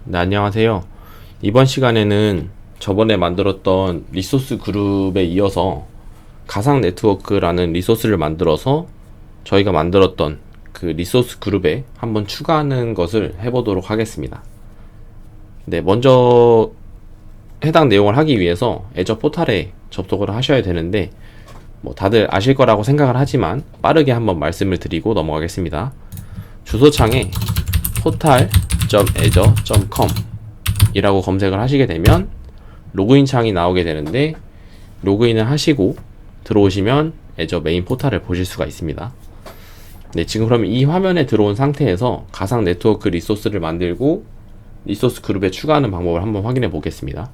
네, 안녕하세요. 이번 시간에는 저번에 만들었던 리소스 그룹에 이어서 가상 네트워크라는 리소스를 만들어서 저희가 만들었던 그 리소스 그룹에 한번 추가하는 것을 해보도록 하겠습니다. 네, 먼저 해당 내용을 하기 위해서 애저 포탈에 접속을 하셔야 되는데 뭐 다들 아실 거라고 생각을 하지만 빠르게 한번 말씀을 드리고 넘어가겠습니다. 주소창에 portal.azure.com 이라고 검색을 하시게 되면 로그인 창이 나오게 되는데, 로그인을 하시고 들어오시면 애저 메인 포탈을 보실 수가 있습니다. 네, 지금 그러면 이 화면에 들어온 상태에서 가상 네트워크 리소스를 만들고 리소스 그룹에 추가하는 방법을 한번 확인해 보겠습니다.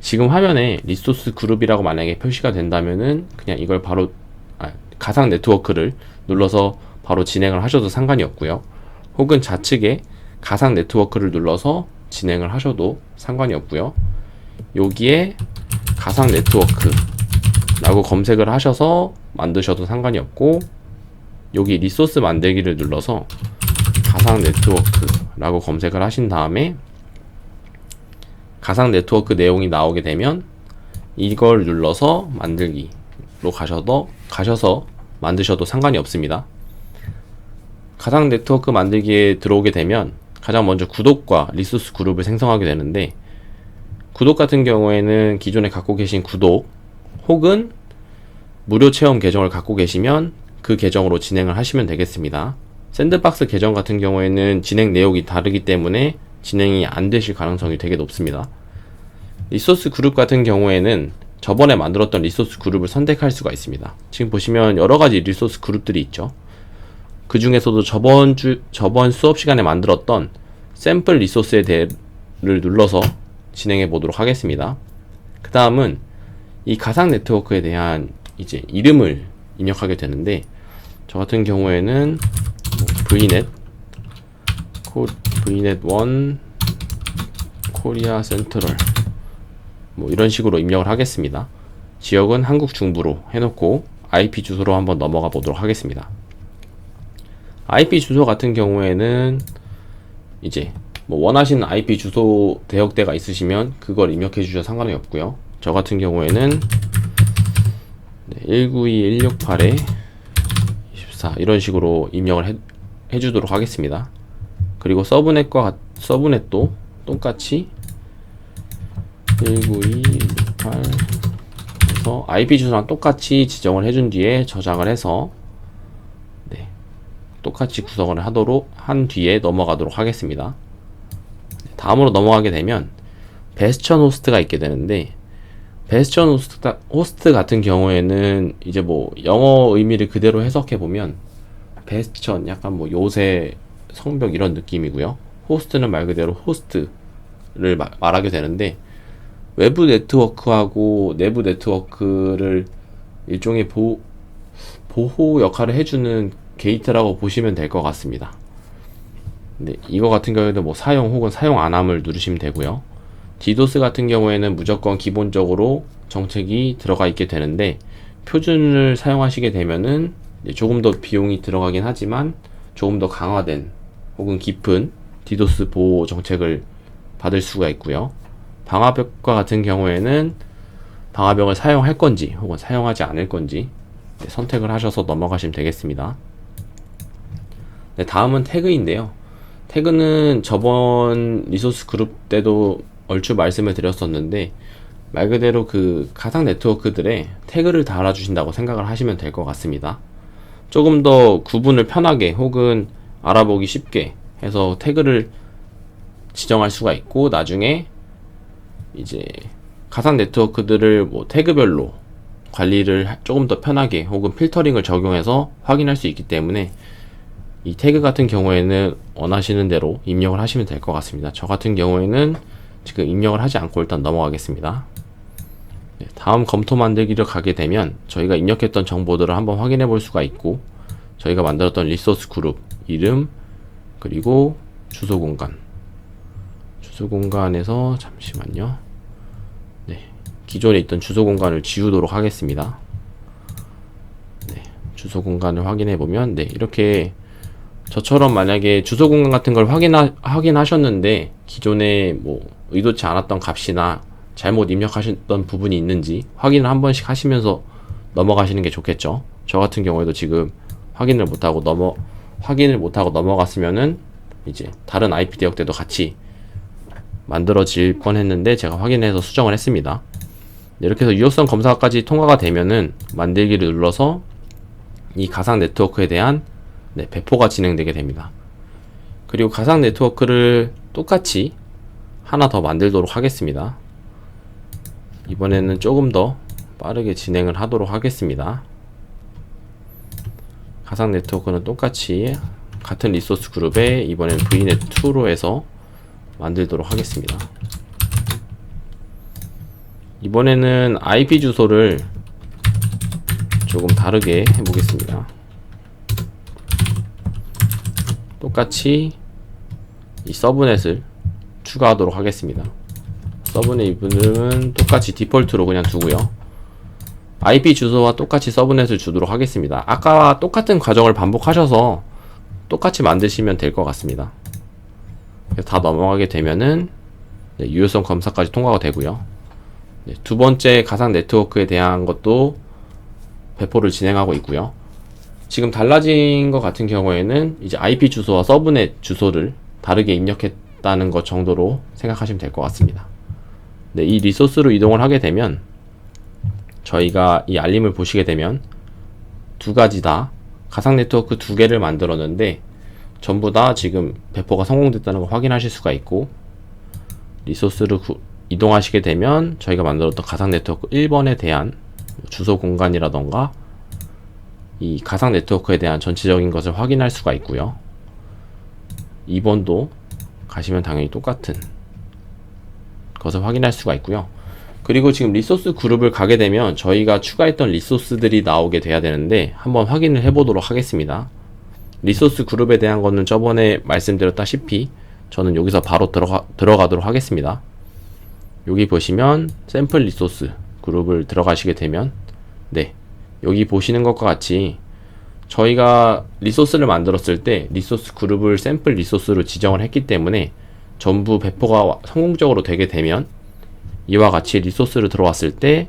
지금 화면에 리소스 그룹이라고 만약에 표시가 된다면은 그냥 이걸 바로 가상 네트워크를 눌러서 바로 진행을 하셔도 상관이 없고요. 혹은 좌측에 가상 네트워크를 눌러서 진행을 하셔도 상관이 없고요. 여기에 가상 네트워크 라고 검색을 하셔서 만드셔도 상관이 없고, 여기 리소스 만들기를 눌러서 가상 네트워크 라고 검색을 하신 다음에 가상 네트워크 내용이 나오게 되면 이걸 눌러서 만들기로 가셔서 만드셔도 상관이 없습니다. 가상 네트워크 만들기에 들어오게 되면 가장 먼저 구독과 리소스 그룹을 생성하게 되는데, 구독 같은 경우에는 기존에 갖고 계신 구독 혹은 무료 체험 계정을 갖고 계시면 그 계정으로 진행을 하시면 되겠습니다. 샌드박스 계정 같은 경우에는 진행 내용이 다르기 때문에 진행이 안 되실 가능성이 되게 높습니다. 리소스 그룹 같은 경우에는 저번에 만들었던 리소스 그룹을 선택할 수가 있습니다. 지금 보시면 여러가지 리소스 그룹들이 있죠. 그 중에서도 저번 수업 시간에 만들었던 샘플 리소스에 대해를 눌러서 진행해 보도록 하겠습니다. 그 다음은 이 가상 네트워크에 대한 이제 이름을 입력하게 되는데, 저 같은 경우에는 vnet 1 코리아 센트럴 이런 식으로 입력을 하겠습니다. 지역은 한국 중부로 해놓고 IP 주소로 한번 넘어가 보도록 하겠습니다. IP 주소 같은 경우에는 이제 원하시는 IP 주소 대역대가 있으시면 그걸 입력해 주셔도 상관이 없고요. 저 같은 경우에는 192.168에 24 이런 식으로 입력을 해주도록 하겠습니다. 그리고 서브넷도 똑같이 192.168 해서 IP 주소랑 똑같이 지정을 해준 뒤에 저장을 해서 똑같이 구성을 하도록 한 뒤에 넘어가도록 하겠습니다. 다음으로 넘어가게 되면 베스천 호스트가 있게 되는데, 베스천 호스트 같은 경우에는 이제 영어 의미를 그대로 해석해 보면 베스천 약간 요새 성벽 이런 느낌이고요. 호스트는 말 그대로 호스트를 말하게 되는데, 외부 네트워크하고 내부 네트워크를 일종의 보호 역할을 해주는 게이트라고 보시면 될 것 같습니다. 네, 이거 같은 경우에도 사용 혹은 사용 안함을 누르시면 되고요. 디도스 같은 경우에는 무조건 기본적으로 정책이 들어가 있게 되는데, 표준을 사용하시게 되면은 조금 더 비용이 들어가긴 하지만 조금 더 강화된 혹은 깊은 디도스 보호 정책을 받을 수가 있고요. 방화벽과 같은 경우에는 방화벽을 사용할 건지 혹은 사용하지 않을 건지 선택을 하셔서 넘어가시면 되겠습니다. 네, 다음은 태그인데요. 태그는 저번 리소스 그룹 때도 얼추 말씀을 드렸었는데, 말 그대로 그 가상 네트워크들에 태그를 달아주신다고 생각을 하시면 될 것 같습니다. 조금 더 구분을 편하게 혹은 알아보기 쉽게 해서 태그를 지정할 수가 있고, 나중에 이제 가상 네트워크들을 태그별로 관리를 조금 더 편하게 혹은 필터링을 적용해서 확인할 수 있기 때문에 이 태그 같은 경우에는 원하시는 대로 입력을 하시면 될 것 같습니다. 저 같은 경우에는 지금 입력을 하지 않고 일단 넘어가겠습니다. 네, 다음 검토 만들기를 가게 되면 저희가 입력했던 정보들을 한번 확인해 볼 수가 있고, 저희가 만들었던 리소스 그룹 이름 그리고 주소 공간에서 잠시만요. 네, 기존에 있던 주소 공간을 지우도록 하겠습니다. 네, 주소 공간을 확인해 보면 이렇게 저처럼 만약에 주소 공간 같은 걸 확인하셨는데 기존에 뭐 의도치 않았던 값이나 잘못 입력하셨던 부분이 있는지 확인을 한 번씩 하시면서 넘어가시는 게 좋겠죠. 저 같은 경우에도 지금 확인을 못하고 넘어갔으면은 이제 다른 IP 대역대도 같이 만들어질 뻔했는데 제가 확인해서 수정을 했습니다. 이렇게 해서 유효성 검사까지 통과가 되면은 만들기를 눌러서 이 가상 네트워크에 대한 배포가 진행되게 됩니다. 그리고 가상 네트워크를 똑같이 하나 더 만들도록 하겠습니다. 이번에는 조금 더 빠르게 진행을 하도록 하겠습니다. 가상 네트워크는 똑같이 같은 리소스 그룹에 이번엔 vnet2로 해서 만들도록 하겠습니다. 이번에는 IP 주소를 조금 다르게 해보겠습니다. 똑같이 이 서브넷을 추가하도록 하겠습니다. 서브넷 이름은 똑같이 디폴트로 그냥 두고요. IP 주소와 똑같이 서브넷을 주도록 하겠습니다. 아까 똑같은 과정을 반복하셔서 똑같이 만드시면 될 것 같습니다. 다 넘어가게 되면은 유효성 검사까지 통과가 되고요. 두 번째 가상 네트워크에 대한 것도 배포를 진행하고 있고요. 지금 달라진 것 같은 경우에는 이제 IP 주소와 서브넷 주소를 다르게 입력했다는 것 정도로 생각하시면 될 것 같습니다. 이 리소스로 이동을 하게 되면 저희가 이 알림을 보시게 되면 두 가지 다 가상 네트워크 두 개를 만들었는데 전부 다 지금 배포가 성공됐다는 걸 확인하실 수가 있고, 리소스로 이동하시게 되면 저희가 만들었던 가상 네트워크 1번에 대한 주소 공간이라던가 이 가상 네트워크에 대한 전체적인 것을 확인할 수가 있고요. 2번도 가시면 당연히 똑같은 것을 확인할 수가 있고요. 그리고 지금 리소스 그룹을 가게 되면 저희가 추가했던 리소스들이 나오게 돼야 되는데 한번 확인을 해보도록 하겠습니다. 리소스 그룹에 대한 거는 저번에 말씀드렸다시피 저는 여기서 바로 들어가도록 하겠습니다. 여기 보시면 샘플 리소스 그룹을 들어가시게 되면 여기 보시는 것과 같이 저희가 리소스를 만들었을 때 리소스 그룹을 샘플 리소스로 지정을 했기 때문에 전부 배포가 성공적으로 되게 되면 이와 같이 리소스를 들어왔을 때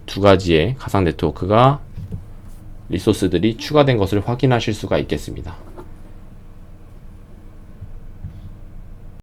두 가지의 가상 네트워크가 리소스들이 추가된 것을 확인하실 수가 있겠습니다.